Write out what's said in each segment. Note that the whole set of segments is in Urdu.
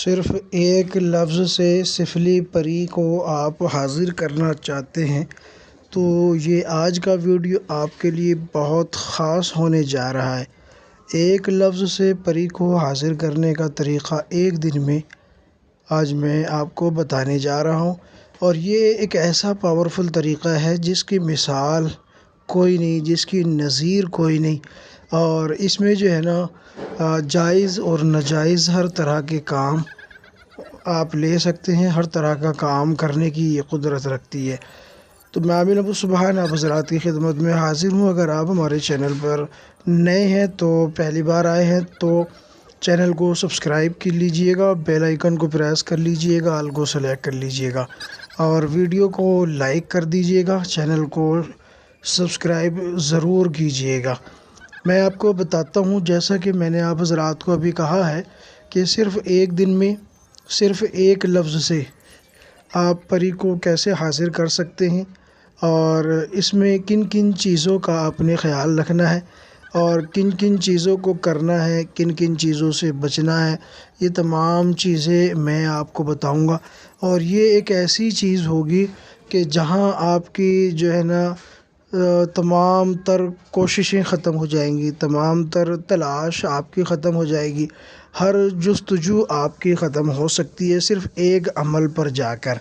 صرف ایک لفظ سے سفلی پری کو آپ حاضر کرنا چاہتے ہیں تو یہ آج کا ویڈیو آپ کے لیے بہت خاص ہونے جا رہا ہے۔ ایک لفظ سے پری کو حاضر کرنے کا طریقہ ایک دن میں آج میں آپ کو بتانے جا رہا ہوں، اور یہ ایک ایسا پاورفل طریقہ ہے جس کی مثال کوئی نہیں، جس کی نظیر کوئی نہیں، اور اس میں جو ہے نا جائز اور ناجائز ہر طرح کے کام آپ لے سکتے ہیں، ہر طرح کا کام کرنے کی یہ قدرت رکھتی ہے۔ تو میں عامل ابو سبحان آپ حضرات کی خدمت میں حاضر ہوں۔ اگر آپ ہمارے چینل پر نئے ہیں تو پہلی بار آئے ہیں تو چینل کو سبسکرائب کر لیجئے گا، بیل آئیکن کو پریس کر لیجئے گا، آل کو سلیکٹ کر لیجئے گا، اور ویڈیو کو لائک کر دیجئے گا، چینل کو سبسکرائب ضرور کیجئے گا۔ میں آپ کو بتاتا ہوں، جیسا کہ میں نے آپ حضرات کو ابھی کہا ہے کہ صرف ایک دن میں صرف ایک لفظ سے آپ پری کو کیسے حاضر کر سکتے ہیں، اور اس میں کن کن چیزوں کا آپ نے خیال رکھنا ہے، اور کن کن چیزوں کو کرنا ہے، کن کن چیزوں سے بچنا ہے، یہ تمام چیزیں میں آپ کو بتاؤں گا۔ اور یہ ایک ایسی چیز ہوگی کہ جہاں آپ کی جو ہے نا تمام تر کوششیں ختم ہو جائیں گی، تمام تر تلاش آپ کی ختم ہو جائے گی، ہر جستجو آپ کی ختم ہو سکتی ہے صرف ایک عمل پر جا کر۔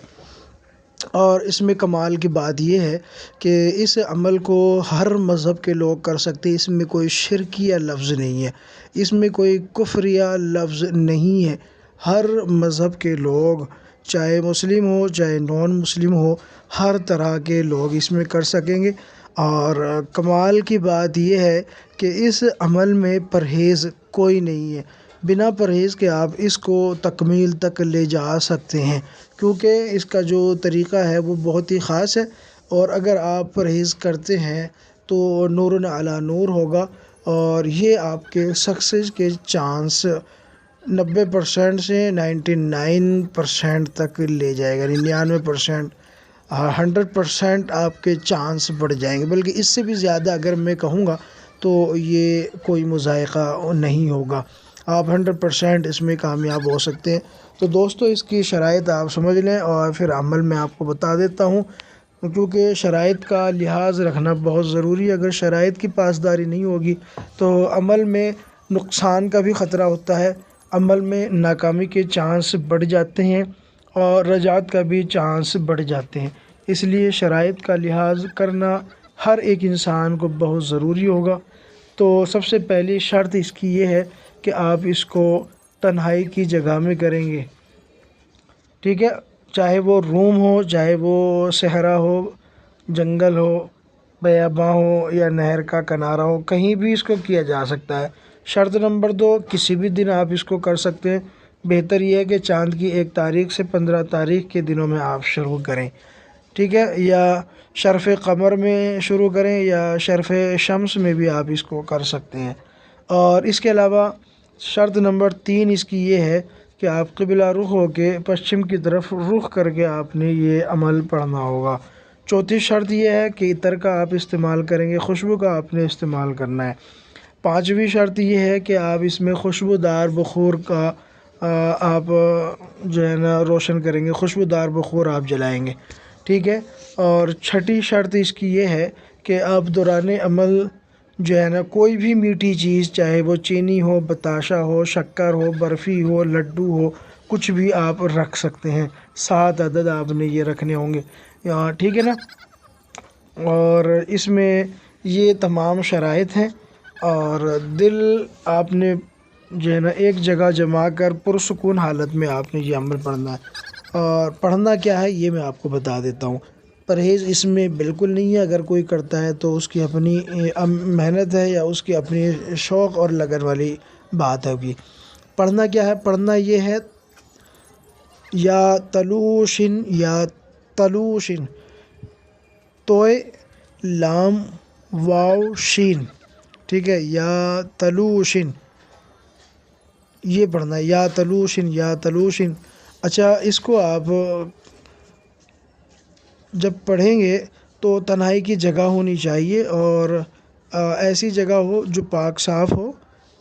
اور اس میں کمال کی بات یہ ہے کہ اس عمل کو ہر مذہب کے لوگ کر سکتے ہیں، اس میں کوئی شرکیہ لفظ نہیں ہے، اس میں کوئی کفریہ لفظ نہیں ہے۔ ہر مذہب کے لوگ، چاہے مسلم ہو چاہے نان مسلم ہو، ہر طرح کے لوگ اس میں کر سکیں گے۔ اور کمال کی بات یہ ہے کہ اس عمل میں پرہیز کوئی نہیں ہے، بنا پرہیز کے آپ اس کو تکمیل تک لے جا سکتے ہیں، کیونکہ اس کا جو طریقہ ہے وہ بہت ہی خاص ہے، اور اگر آپ پرہیز کرتے ہیں تو نور علی نور ہوگا، اور یہ آپ کے سکسیز کے چانس 90% سے 99% تک لے جائے گا، 99%، 100% آپ کے چانس بڑھ جائیں گے، بلکہ اس سے بھی زیادہ اگر میں کہوں گا تو یہ کوئی مذائقہ نہیں ہوگا، آپ 100% اس میں کامیاب ہو سکتے ہیں۔ تو دوستو، اس کی شرائط آپ سمجھ لیں، اور پھر عمل میں آپ کو بتا دیتا ہوں، کیونکہ شرائط کا لحاظ رکھنا بہت ضروری ہے۔ اگر شرائط کی پاسداری نہیں ہوگی تو عمل میں نقصان کا بھی خطرہ ہوتا ہے، عمل میں ناکامی کے چانس بڑھ جاتے ہیں، اور رجعت کا بھی چانس بڑھ جاتے ہیں۔ اس لیے شرائط کا لحاظ کرنا ہر ایک انسان کو بہت ضروری ہوگا۔ تو سب سے پہلی شرط اس کی یہ ہے کہ آپ اس کو تنہائی کی جگہ میں کریں گے، ٹھیک ہے، چاہے وہ روم ہو، چاہے وہ صحرا ہو، جنگل ہو، بیاباں ہو، یا نہر کا کنارہ ہو، کہیں بھی اس کو کیا جا سکتا ہے۔ شرط نمبر 2، کسی بھی دن آپ اس کو کر سکتے ہیں، بہتر یہ ہے کہ چاند کی 1 تاریخ سے 15 تاریخ کے دنوں میں آپ شروع کریں، ٹھیک ہے، یا شرف قمر میں شروع کریں، یا شرف شمس میں بھی آپ اس کو کر سکتے ہیں۔ اور اس کے علاوہ شرط نمبر 3 اس کی یہ ہے کہ آپ قبلہ رخ ہو کے پشچم کی طرف رخ کر کے آپ نے یہ عمل پڑھنا ہوگا۔ چوتھی شرط یہ ہے کہ عطر کا آپ استعمال کریں گے، خوشبو کا آپ نے استعمال کرنا ہے۔ پانچویں شرط یہ ہے کہ آپ اس میں خوشبودار بخور کا آپ جو ہے نا روشن کریں گے، خوشبودار بخور آپ جلائیں گے، ٹھیک ہے۔ اور چھٹی شرط اس کی یہ ہے کہ آپ دوران عمل جو ہے نا کوئی بھی میٹھی چیز، چاہے وہ چینی ہو، بتاشا ہو، شکر ہو، برفی ہو، لڈو ہو، کچھ بھی آپ رکھ سکتے ہیں، 7 عدد آپ نے یہ رکھنے ہوں گے، ٹھیک ہے نا۔ اور اس میں یہ تمام شرائط ہیں، اور دل آپ نے جو ہے نا ایک جگہ جما کر پرسکون حالت میں آپ نے یہ عمل پڑھنا ہے۔ اور پڑھنا کیا ہے یہ میں آپ کو بتا دیتا ہوں۔ پرہیز اس میں بالکل نہیں ہے، اگر کوئی کرتا ہے تو اس کی اپنی محنت ہے، یا اس کی اپنی شوق اور لگن والی بات ہوگی۔ پڑھنا کیا ہے؟ پڑھنا یہ ہے یا تلوشن، یا تلوشن، توئے لام واو شین، ٹھیک ہے، یا تلوشن، یہ پڑھنا ہے، یا تلوشن، یا تلوشن۔ اچھا، اس کو آپ جب پڑھیں گے تو تنہائی کی جگہ ہونی چاہیے، اور ایسی جگہ ہو جو پاک صاف ہو،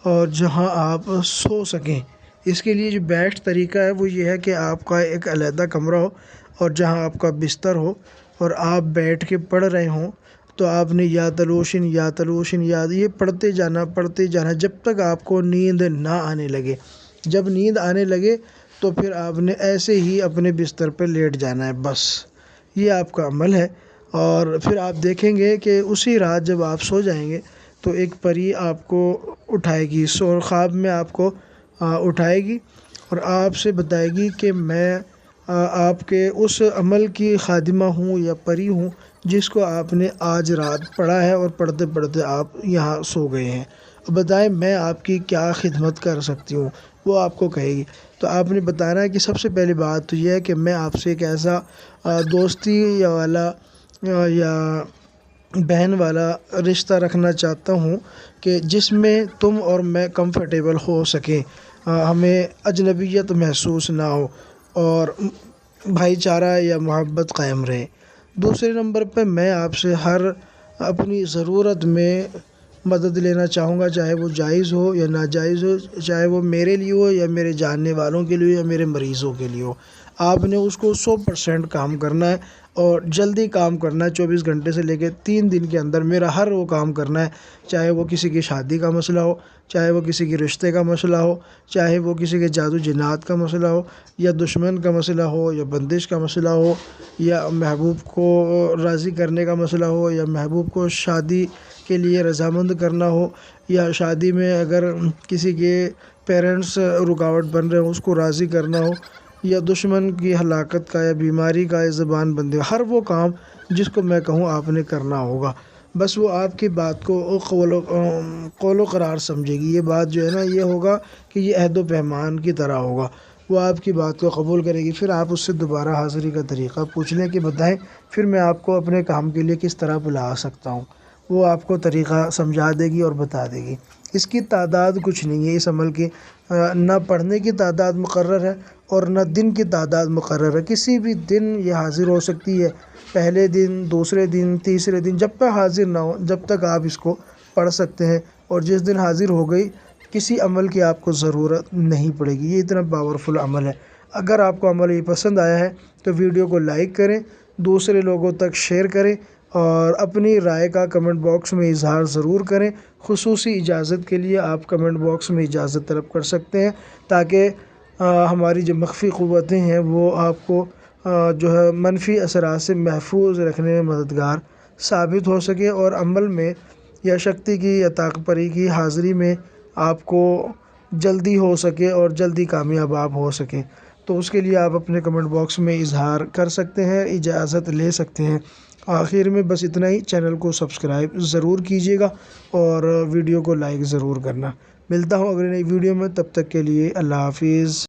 اور جہاں آپ سو سکیں، اس کے لیے جو بیسٹ طریقہ ہے وہ یہ ہے کہ آپ کا ایک علیحدہ کمرہ ہو اور جہاں آپ کا بستر ہو اور آپ بیٹھ کے پڑھ رہے ہوں، تو آپ نے یا تلوشن یا تلوشن یا یہ پڑھتے جانا جب تک آپ کو نیند نہ آنے لگے۔ جب نیند آنے لگے تو پھر آپ نے ایسے ہی اپنے بستر پہ لیٹ جانا ہے، بس یہ آپ کا عمل ہے۔ اور پھر آپ دیکھیں گے کہ اسی رات جب آپ سو جائیں گے تو ایک پری آپ کو اٹھائے گی، خواب میں آپ کو اٹھائے گی اور آپ سے بتائے گی کہ میں آپ کے اس عمل کی خادمہ ہوں یا پری ہوں جس کو آپ نے آج رات پڑھا ہے اور پڑھتے پڑھتے آپ یہاں سو گئے ہیں، بتائیں میں آپ کی کیا خدمت کر سکتی ہوں، وہ آپ کو کہے گی۔ تو آپ نے بتانا ہے کہ سب سے پہلی بات تو یہ ہے کہ میں آپ سے ایک ایسا دوستی یا بہن والا رشتہ رکھنا چاہتا ہوں کہ جس میں تم اور میں کمفرٹیبل ہو سکیں، ہمیں اجنبیت محسوس نہ ہو اور بھائی چارہ یا محبت قائم رہے۔ دوسرے نمبر پہ میں آپ سے ہر اپنی ضرورت میں مدد لینا چاہوں گا، چاہے وہ جائز ہو یا ناجائز ہو، چاہے وہ میرے لیے ہو یا میرے جاننے والوں کے لیے یا میرے مریضوں کے لیے ہو۔ آپ نے اس کو 100% کام کرنا ہے اور جلدی کام کرنا ہے، 24 گھنٹے سے لے کے 3 دن کے اندر میرا ہر وہ کام کرنا ہے، چاہے وہ کسی کی شادی کا مسئلہ ہو، چاہے وہ کسی کے رشتے کا مسئلہ ہو، چاہے وہ کسی کے جادو جنات کا مسئلہ ہو، یا دشمن کا مسئلہ ہو، یا بندش کا مسئلہ ہو، یا محبوب کو راضی کرنے کا مسئلہ ہو، یا محبوب کو شادی کے لیے رضامند کرنا ہو، یا شادی میں اگر کسی کے پیرنٹس رکاوٹ بن رہے ہوں اس کو راضی کرنا ہو، یا دشمن کی ہلاکت کا یا بیماری کا یا زبان بندی، ہر وہ کام جس کو میں کہوں آپ نے کرنا ہوگا۔ بس وہ آپ کی بات کو قول و قرار سمجھے گی، یہ بات جو ہے نا یہ ہوگا کہ یہ عہد و پیمان کی طرح ہوگا، وہ آپ کی بات کو قبول کرے گی۔ پھر آپ اس سے دوبارہ حاضری کا طریقہ پوچھ لیں کہ بتائیں پھر میں آپ کو اپنے کام کے لیے کس طرح بلا سکتا ہوں، وہ آپ کو طریقہ سمجھا دے گی اور بتا دے گی۔ اس کی تعداد کچھ نہیں ہے، اس عمل کی نہ پڑھنے کی تعداد مقرر ہے اور نہ دن کی تعداد مقرر ہے، کسی بھی دن یہ حاضر ہو سکتی ہے، پہلے دن، دوسرے دن، تیسرے دن، جب تک حاضر نہ ہو جب تک آپ اس کو پڑھ سکتے ہیں، اور جس دن حاضر ہو گئی کسی عمل کی آپ کو ضرورت نہیں پڑے گی، یہ اتنا پاورفل عمل ہے۔ اگر آپ کو عمل یہ پسند آیا ہے تو ویڈیو کو لائک کریں، دوسرے لوگوں تک شیئر کریں اور اپنی رائے کا کمنٹ باکس میں اظہار ضرور کریں۔ خصوصی اجازت کے لیے آپ کمنٹ باکس میں اجازت طلب کر سکتے ہیں تاکہ ہماری جو مخفی قوتیں ہیں وہ آپ کو جو ہے منفی اثرات سے محفوظ رکھنے میں مددگار ثابت ہو سکے، اور عمل میں یا شکتی کی یا طاقت پری کی حاضری میں آپ کو جلدی ہو سکے اور جلدی کامیاب آپ ہو سکیں۔ تو اس کے لیے آپ اپنے کمنٹ باکس میں اظہار کر سکتے ہیں، اجازت لے سکتے ہیں۔ آخر میں بس اتنا ہی، چینل کو سبسکرائب ضرور کیجیے گا اور ویڈیو کو لائک ضرور کرنا۔ ملتا ہوں اگلی نئی ویڈیو میں، تب تک کے لیے اللہ حافظ۔